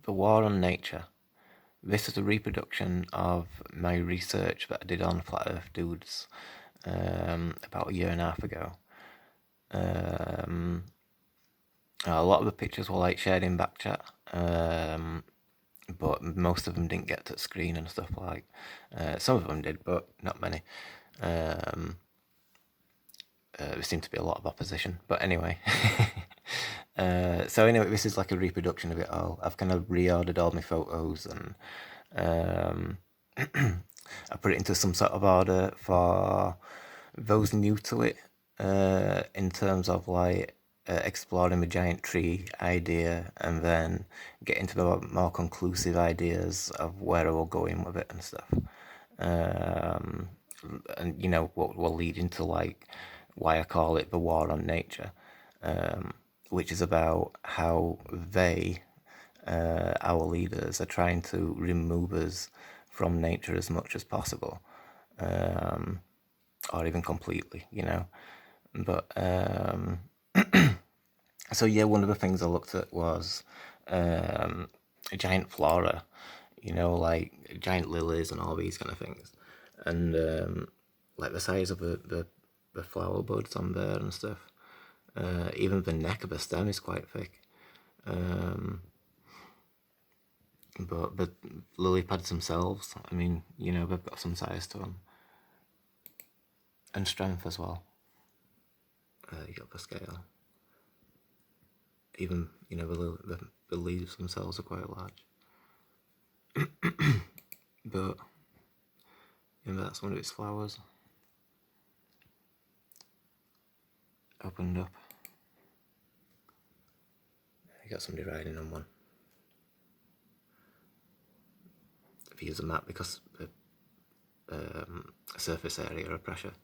The War on Nature. This is a reproduction of my research that I did on Flat Earth Dudes about a year and a half ago. A lot of the pictures were like shared in Backchat, but most of them didn't get to the screen and stuff like. Some of them did, but not many. There seemed to be a lot of opposition, but anyway. So anyway, this is like a reproduction of it all. I've kind of reordered all my photos and I put it into some sort of order for those new to it, in terms of like exploring the giant tree idea and then getting to the more conclusive ideas of where I will go in with it and stuff. And you know what will lead into like why I call it the War on Nature, which is about how they, our leaders, are trying to remove us from nature as much as possible, or even completely, you know. But so yeah, one of the things I looked at was giant flora, you know, like giant lilies and all these kind of things, and like the size of the flower buds on there and stuff. Even the neck of the stem is quite thick. But the lily pads themselves, I mean, you know, they've got some size to them and strength as well. You got the scale. Even, you know, the leaves themselves are quite large. But you know, that's one of its flowers. Opened up. You got somebody riding on one. If you use a map because the surface area or pressure.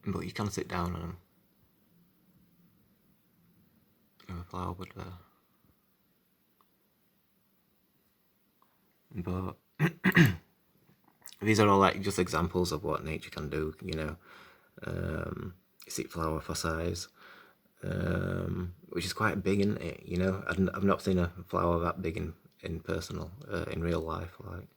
But you can sit down on them. There's a flower bud there. But these are all like just examples of what nature can do, you know. You see flower for size, which is quite big, isn't it? You know, I've not seen a flower that big in personal, in real life, like.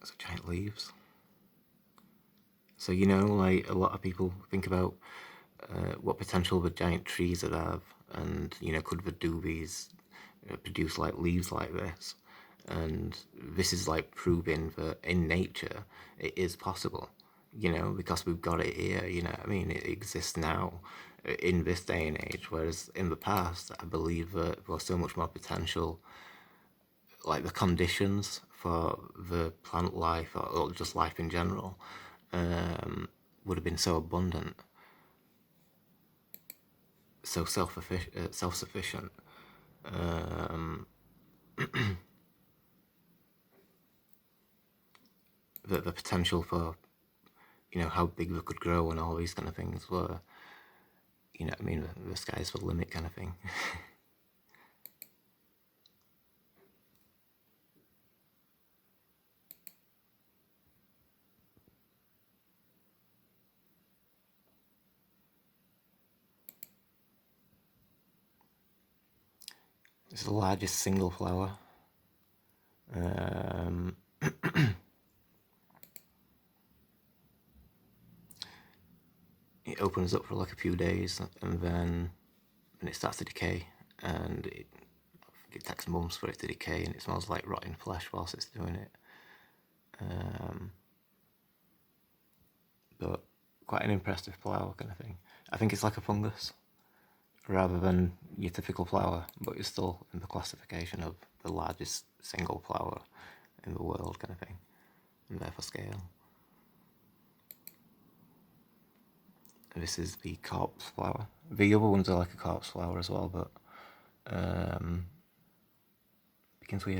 So giant leaves. So, you know, like a lot of people think about what potential the giant trees would have, and, you know, could the doobies produce like leaves like this? And this is like proving that in nature it is possible, you know, because we've got it here, you know what I mean? It exists now in this day and age, whereas in the past, I believe that there was so much more potential, like the conditions for the plant life or just life in general would have been so abundant, so self-sufficient. That the potential for, you know, how big they could grow and all these kind of things were, you know what I mean, the sky's the limit kind of thing. It's the largest single flower. It opens up for like a few days and then it starts to decay, and it takes months for it to decay, and it smells like rotting flesh whilst it's doing it. But quite an impressive flower kind of thing. I think it's like a fungus rather than your typical flower, but it's still in the classification of the largest single flower in the world kind of thing, and therefore scale. This is the corpse flower. The other ones are like a corpse flower as well, but begins with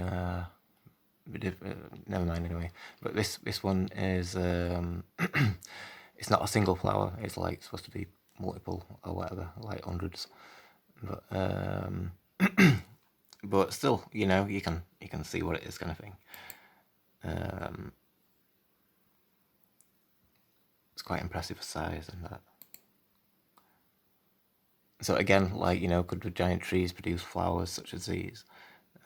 never mind anyway. But this one is it's not a single flower. It's like supposed to be multiple or whatever, like hundreds. But but still, you know, you can see what it is kind of thing. It's quite impressive size and that. So again, like, you know, could the giant trees produce flowers such as these?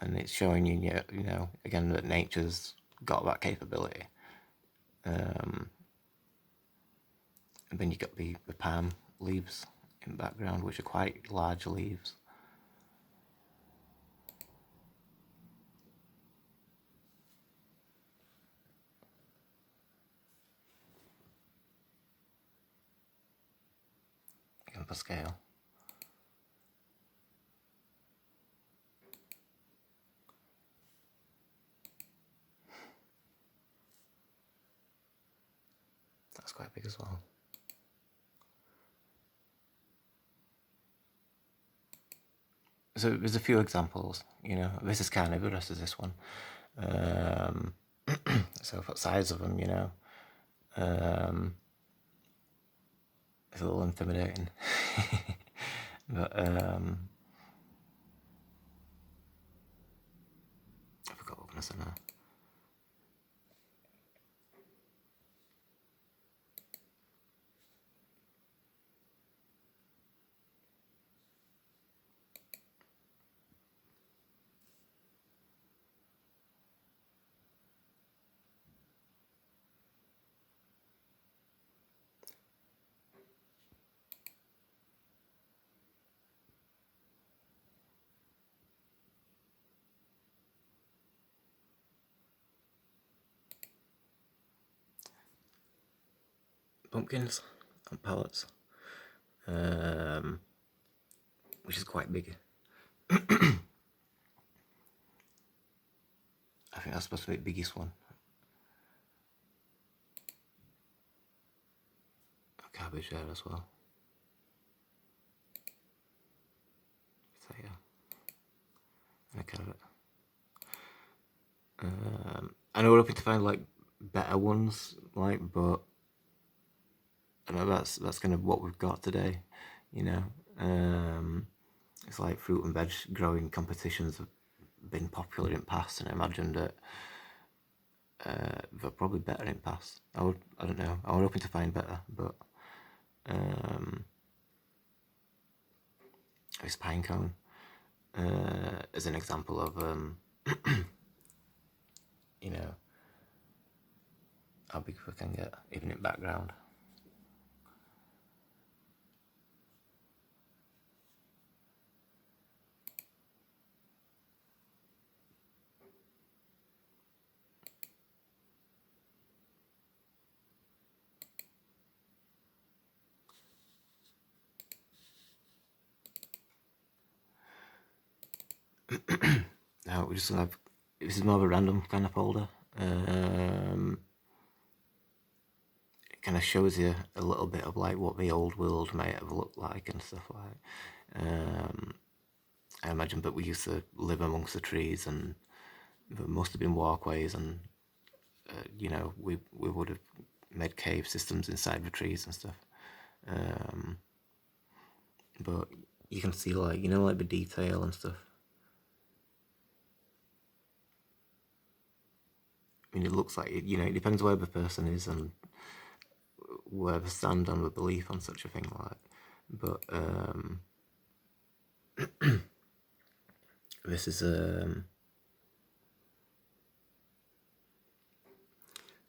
And it's showing you, you know, again, that nature's got that capability. And then you got the palm leaves in the background, which are quite large leaves. Again, for scale. That's quite big as well. So there's a few examples, you know. This is carnivorous as this one. So for size of them, you know, it's a little intimidating. But I forgot what I was going to say now. Pumpkins on pallets, which is quite big. I think that's supposed to be the biggest one. A cabbage there as well. So yeah, and a carrot. I know we're hoping to find like better ones, like, but I know that's kind of what we've got today, you know. It's like fruit and veg growing competitions have been popular in past, and I imagine that they're probably better in past. I don't know. I was hoping to find better, but this pine cone as an example of you know, how big we can get even in background. Now we just have, this is more of a random kind of folder. It kind of shows you a little bit of like what the old world may have looked like and stuff like. I imagine that we used to live amongst the trees, and there must have been walkways, and you know, we would have made cave systems inside the trees and stuff. But you can see, like, you know, like the detail and stuff. I mean, it looks like it, you know, it depends where the person is and where they stand on the belief on such a thing, like. But this is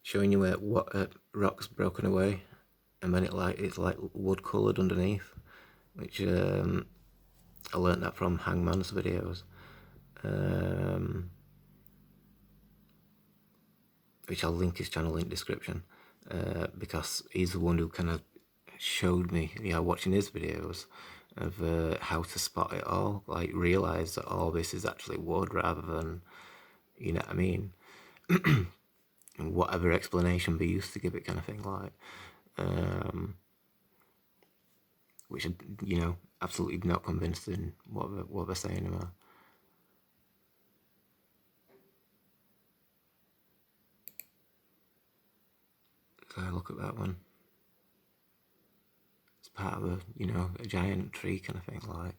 showing you where what rock's broken away, and then it's like wood coloured underneath, which I learnt that from Hangman's videos, which I'll link his channel in the description, because he's the one who kind of showed me, you know, watching his videos of how to spot it all, like realise that all this is actually wood rather than, you know what I mean, whatever explanation they used to give it, kind of thing, like, which, you know, absolutely not convinced in what they're saying about. So look at that one. It's part of a, you know, a giant tree kind of thing, like.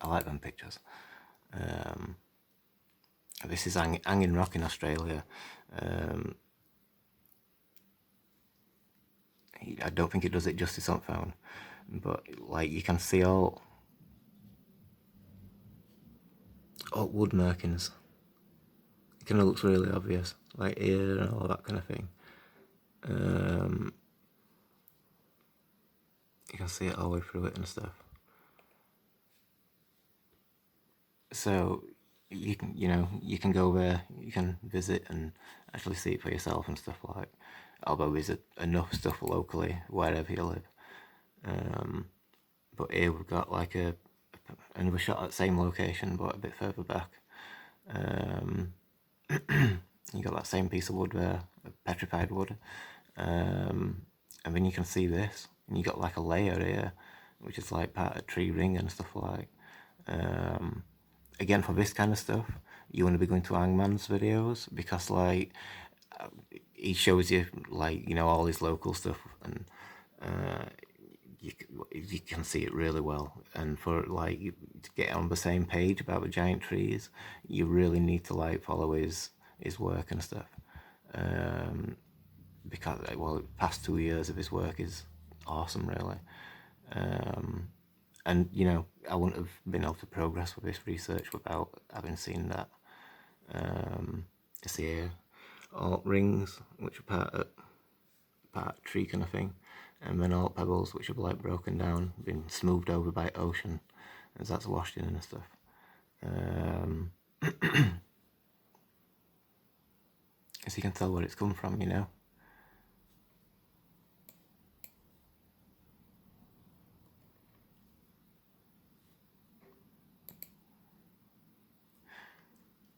I like them pictures. This is Hanging Rock in Australia. I don't think it does it justice on phone, but like you can see all wood markings. It kind of looks really obvious, like here and all that kind of thing. You can see it all the way through it and stuff. So you can go there, you can visit and actually see it for yourself and stuff like. Although there's enough stuff locally wherever you live. But here we've got like another shot at the same location, but a bit further back. You got that same piece of wood there, petrified wood, and then you can see this, and you got like a layer here, which is like part of a tree ring and stuff like. Again, for this kind of stuff, you want to be going to Hangman's videos because like he shows you like all his local stuff, and you can see it really well. And for like to get on the same page about the giant trees, you really need to like follow his work and stuff. Because the past 2 years of his work is awesome, really. And I wouldn't have been able to progress with this research without having seen that. You see here, alt rings, which are part of tree kind of thing, and then alt pebbles, which are like broken down, been smoothed over by ocean as that's washed in and stuff. As you can tell where it's come from,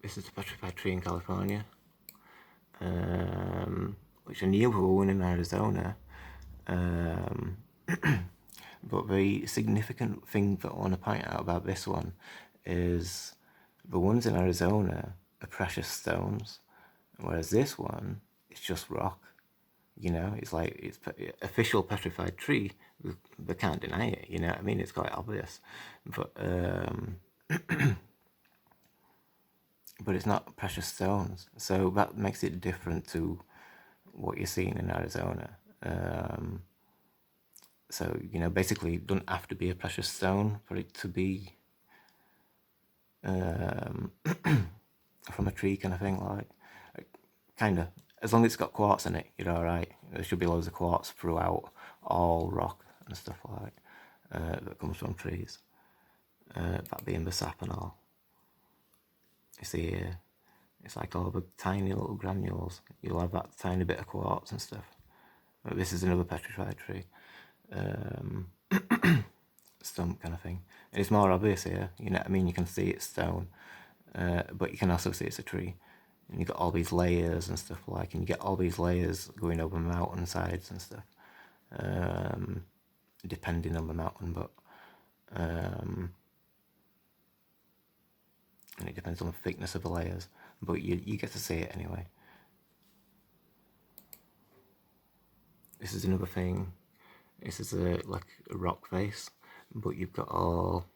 This is the Petrified Tree in California, which I knew we were one in Arizona. But the significant thing that I want to point out about this one is the ones in Arizona are precious stones, whereas this one is just rock. It's like it's official petrified tree. They can't deny it. It's quite obvious, but but it's not precious stones, so that makes it different to what you're seeing in Arizona. So basically, it doesn't have to be a precious stone for it to be from a tree kind of thing, like kind of. As long as it's got quartz in it, you're all right. There should be loads of quartz throughout all rock and stuff like that comes from trees. That being the sap and all. You see here, it's like all the tiny little granules. You'll have that tiny bit of quartz and stuff. But this is another petrified tree. Stump kind of thing. And it's more obvious here, you can see it's stone, but you can also see it's a tree. And you've got all these layers and stuff like, and you get all these layers going over mountainsides and stuff, depending on the mountain, but and it depends on the thickness of the layers, but you get to see it anyway. This is another thing. This is like a rock face, but you've got all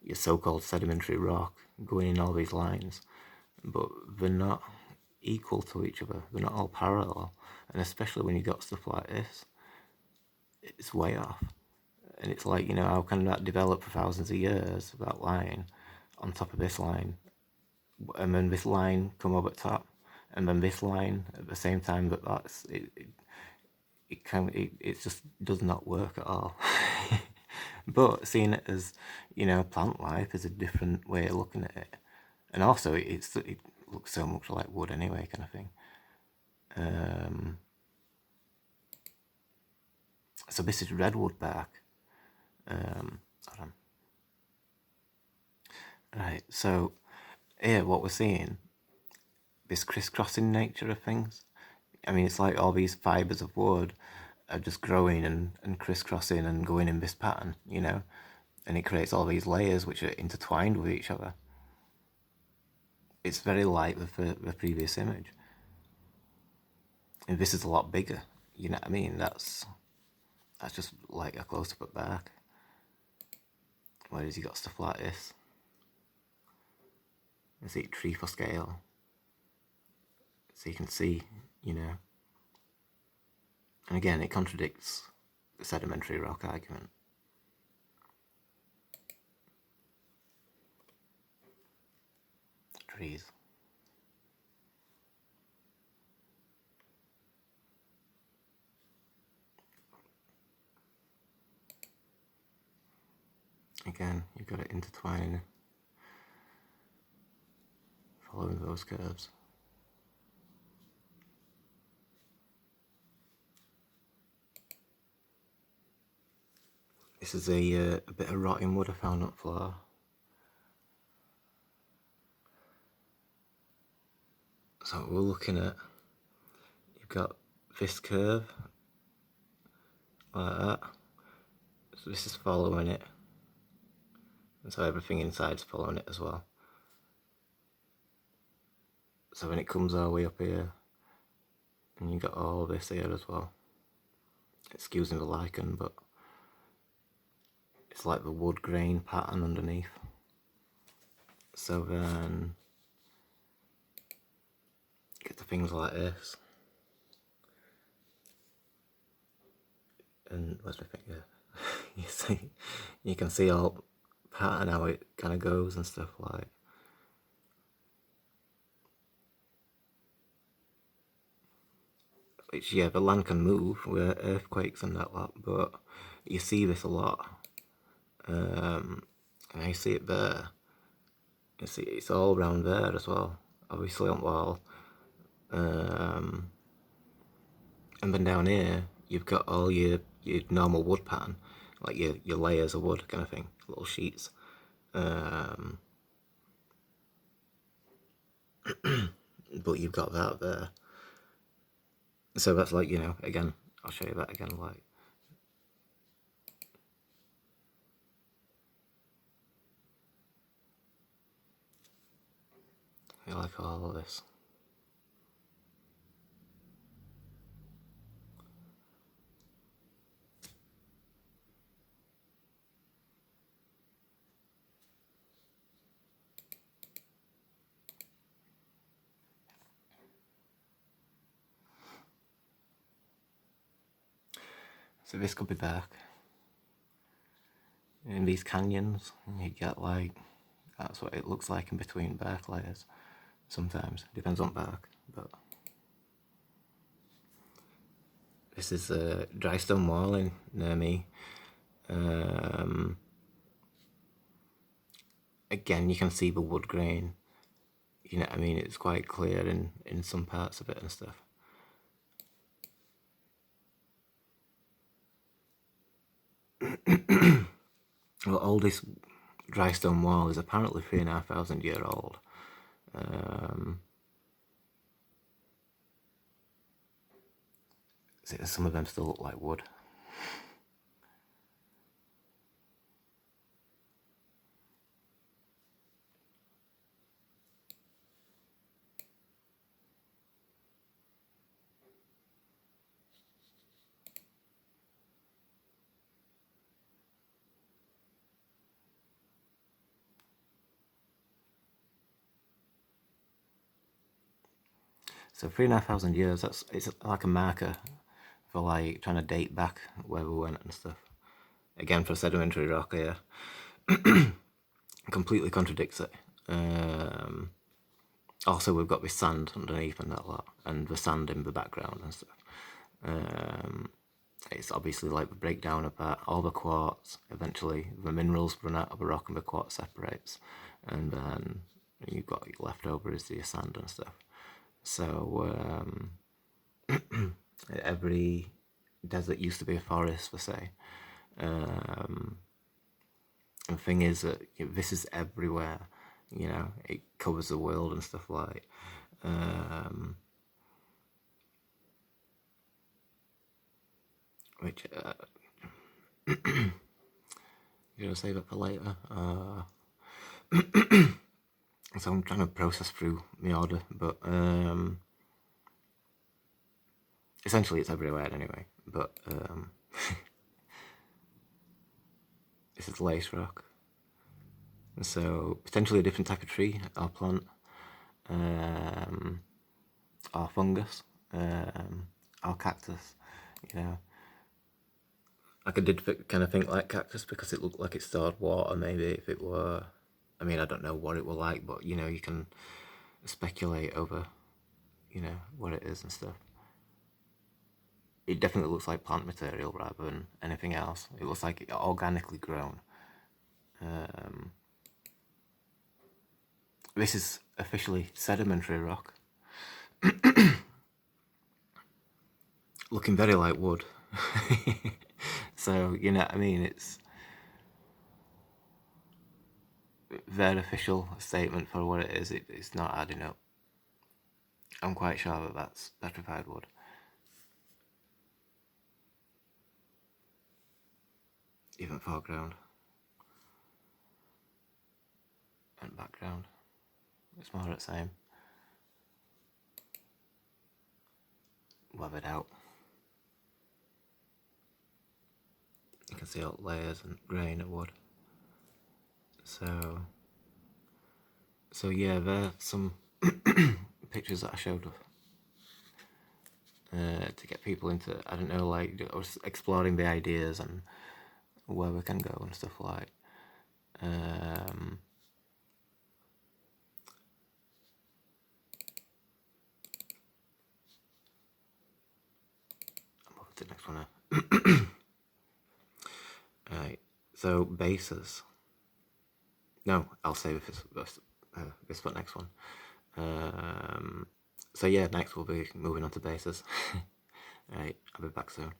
your so-called sedimentary rock going in all these lines, but they're not equal to each other. They're not all parallel, and especially when you got stuff like this, it's way off. And it's like, how can that develop for thousands of years, that line on top of this line, and then this line come over the top, and then this line at the same time that's it. It just does not work at all. But seeing it as plant life is a different way of looking at it, and also it looks so much like wood anyway, kind of thing. So this is redwood bark. Hold on. Right, so here what we're seeing, this crisscrossing nature of things. It's like all these fibres of wood are just growing and crisscrossing and going in this pattern, and it creates all these layers which are intertwined with each other. It's very like the previous image, and this is a lot bigger. That's just like a close-up at back. Whereas you got stuff like this, is it tree for scale? So you can see, you know. And again, it contradicts the sedimentary rock argument. Trees. Again, you've got it intertwining, following those curves. This is a bit of rotting wood I found on the floor. So we're looking at, you've got this curve, like that. So this is following it. And so everything inside is following it as well. So when it comes all the way up here, and you got all this here as well. Excusing the lichen, but it's like the wood grain pattern underneath. So then get to things like this. And where's my finger? You see, you can see all pattern how it kind of goes and stuff like. Which, yeah, the land can move with earthquakes and that lot, but you see this a lot. And you see it there. You see it's all around there as well, obviously on the wall. And then down here, you've got all your normal wood pattern, like your layers of wood kind of thing, little sheets. But you've got that there. So that's like, you know, again, I'll show you that again, like. I like all of this. So this could be back. In these canyons, you get like, that's what it looks like in between bark layers. Sometimes, depends on bark, but. This is a dry stone walling near me. Again, you can see the wood grain. You know what I mean? It's quite clear in some parts of it and stuff. Well, oldest dry stone wall is apparently 3,500 years old. Some of them still look like wood. So 3,500 years, it's like a marker for like trying to date back where we went and stuff. Again, for sedimentary rock here, completely contradicts it. Also, we've got this sand underneath and that lot, and the sand in the background and stuff. It's obviously like the breakdown of that. All the quartz, eventually the minerals run out of the rock and the quartz separates, and then you've got left over is your sand and stuff. So every desert used to be a forest, we say. And the thing is that this is everywhere, you know, it covers the world and stuff like. Which you're gonna save it for later. So I'm trying to process through the order, but essentially it's everywhere anyway. But this is lace rock. So potentially a different type of tree or plant, or fungus, or cactus. You know, like I did kind of think like cactus because it looked like it stored water. Maybe if it were, I mean, I don't know what it were like, but you know, you can speculate over, you know, what it is and stuff. It definitely looks like plant material rather than anything else. It looks like it organically grown. This is officially sedimentary rock, looking very like wood. So, you know what I mean? It's very official statement for what it is. It's not adding up. I'm quite sure that that's petrified wood. Even foreground and background. It's more the same. Weathered out. You can see all layers and grain of wood. So yeah, there are some pictures that I showed to get people into, I don't know, like, I was exploring the ideas and where we can go and stuff like. I'll move to the next one now. Right, so bases. No, I'll save this for next one. So yeah, next we'll be moving on to bases. Right, I'll be back soon.